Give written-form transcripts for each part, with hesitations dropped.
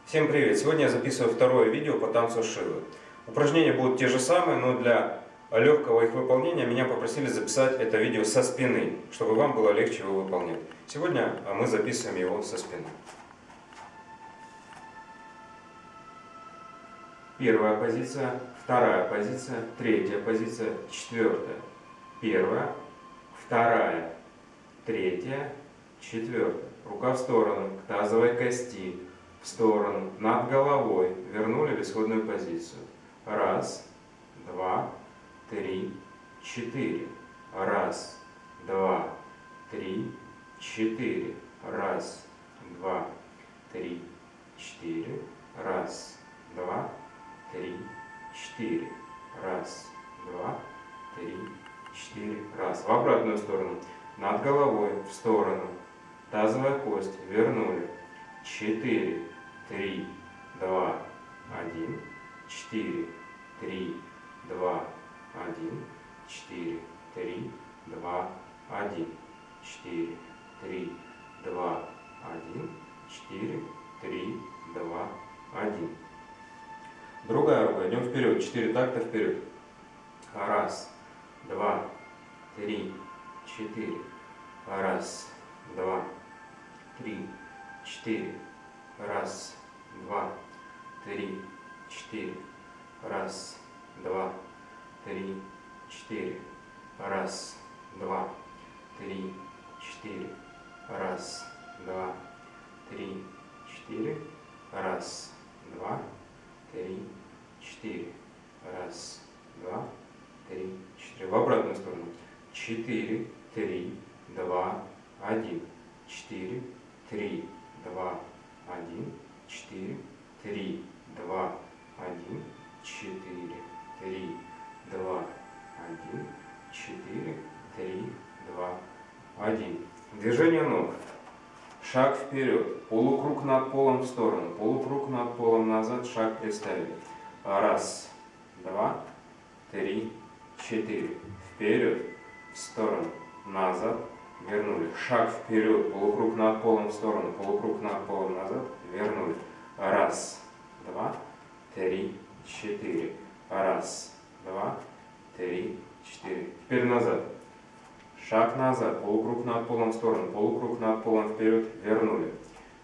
Всем привет! Сегодня я записываю второе видео по танцу Шивы. Упражнения будут те же самые, но для легкого их выполнения меня попросили записать это видео со спины, чтобы вам было легче его выполнять. Сегодня мы записываем его со спины. Первая позиция, вторая позиция, третья позиция, четвертая. Первая, вторая, третья, четвертая. Рука в сторону, к тазовой кости. В сторону, над головой, вернули в исходную позицию. Раз, два, три, четыре. Раз, два, три, четыре. Раз, два, три, четыре. Раз, два, три, четыре. Раз, два, три, четыре. Раз. В обратную сторону. Над головой, в сторону. Тазовая кость, вернули. 4, 3, 2, 1, 4, 3, 2, 1, 4, 3, 2, 1, 4, 3, 2, 1, 4, 3, 2, 1. Другая рука. Идем вперед. 4 такта вперед. Раз, два, три, четыре. Раз, два, три, четыре. Раз, два, три, четыре. Раз, два, три, четыре. Раз, два, три, четыре. Раз, два, три, четыре. Раз, два, три, четыре. Раз, два, три, четыре. В обратную сторону. 4, 3, 2, 1. 4, 3, 2, 1, 4, 3, 2, 1, 4, 3, 2, 1, 4, 3, 2, 1. Движение ног. Шаг вперед. Полукруг над полом в сторону. Полукруг над полом назад. Шаг приставили. Раз, два, три, четыре. Вперед, в сторону, назад. Вернули. Шаг вперед, полукруг над полом в сторону, полукруг над полом назад, вернули. Раз, два, три, четыре. Раз, два, три, четыре. Теперь назад. Шаг назад, полукруг над полом в сторону, полукруг над полом вперед, вернули.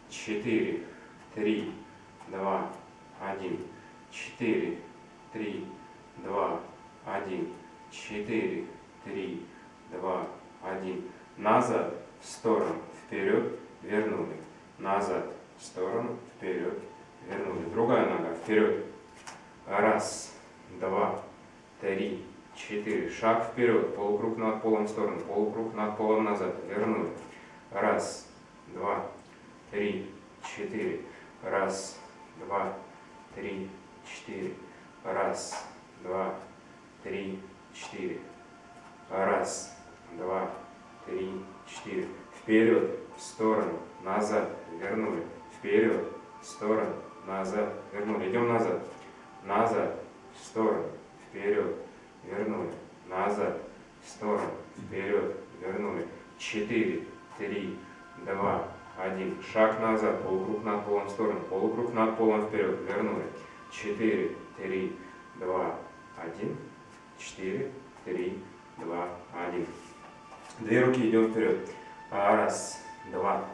4, 3, 2, 1, 4, 3, 2, 1, 4, 3, 2, 1. Назад, в сторону, вперед, вернули. Назад, в сторону, вперед, вернули. Другая нога, вперед. Раз, два, три, четыре. Шаг вперед, полукруг над полом в сторону, полукруг над полом назад, вернули. Раз, два, три, четыре. Раз, два, три, четыре. Раз, два, три, четыре. Раз, два, 3, 4. Вперед, в сторону, назад, вернули. Вперед, в сторону, назад, вернули. Идем назад. Назад, в сторону, вперед, вернули. Назад, в сторону, вперед, вернули. 4, 3, 2, 1. Шаг назад, полукруг над полом в сторону, полукруг над полом вперед, вернули. 4, 3, 2, 1. 4, 3, 2, 1. Две руки, идем вперед. Раз, два,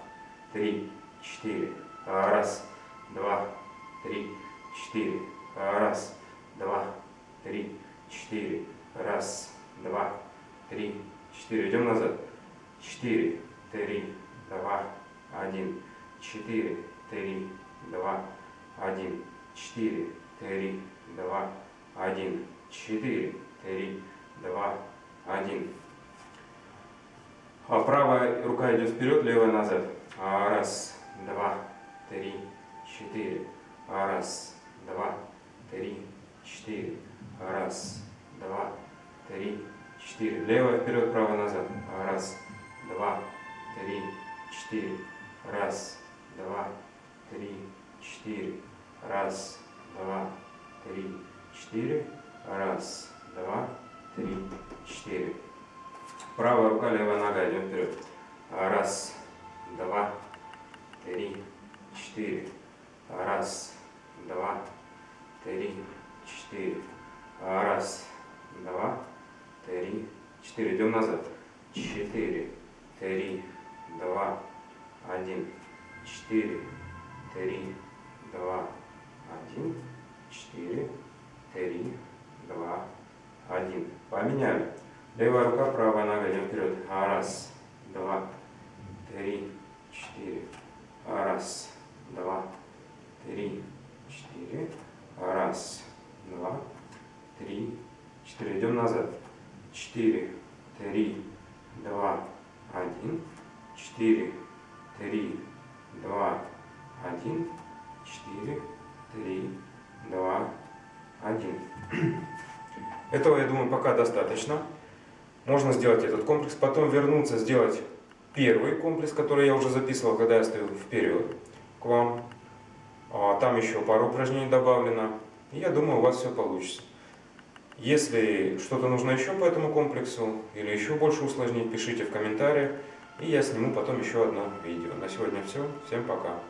три, четыре. Раз, два, три, четыре. Раз, два, три, четыре. Раз, два, три, четыре. Идем назад. 4, 3, 2, 1. 4, 3, 2, 1. 4, 3, 2, 1. 4, 3, 2, 1. Правая рука идет вперед, левая назад. Раз, два, три, четыре. Раз, два, три, четыре. Раз, два, три, четыре. Левая вперед, правая назад. Раз, два, три, четыре. Раз, два, три, четыре. Раз, два, три, четыре. Раз, два, три, четыре. Правая рука, левая нога, идем вперед. Раз, два, три, четыре. Раз, два, три, четыре. Раз, два, три, четыре. Идем назад. 4, 3, 2, 1. 4, 3, 2, 1. 4, 3, 2, 1. Поменяли. Левая рука, правая нога. Идем вперед. Раз, два, три, четыре. Раз, два, три, четыре. Раз, два, три, четыре. Идем назад. 4, 3, 2, 1. 4, 3, 2, 1. 4, 3, 2, 1. Этого, я думаю, пока достаточно. Можно сделать этот комплекс, потом вернуться, сделать первый комплекс, который я уже записывал, когда я стою вперед к вам. Там еще пару упражнений добавлено. И я думаю, у вас все получится. Если что-то нужно еще по этому комплексу или еще больше усложнить, пишите в комментариях. И я сниму потом еще одно видео. На сегодня все. Всем пока.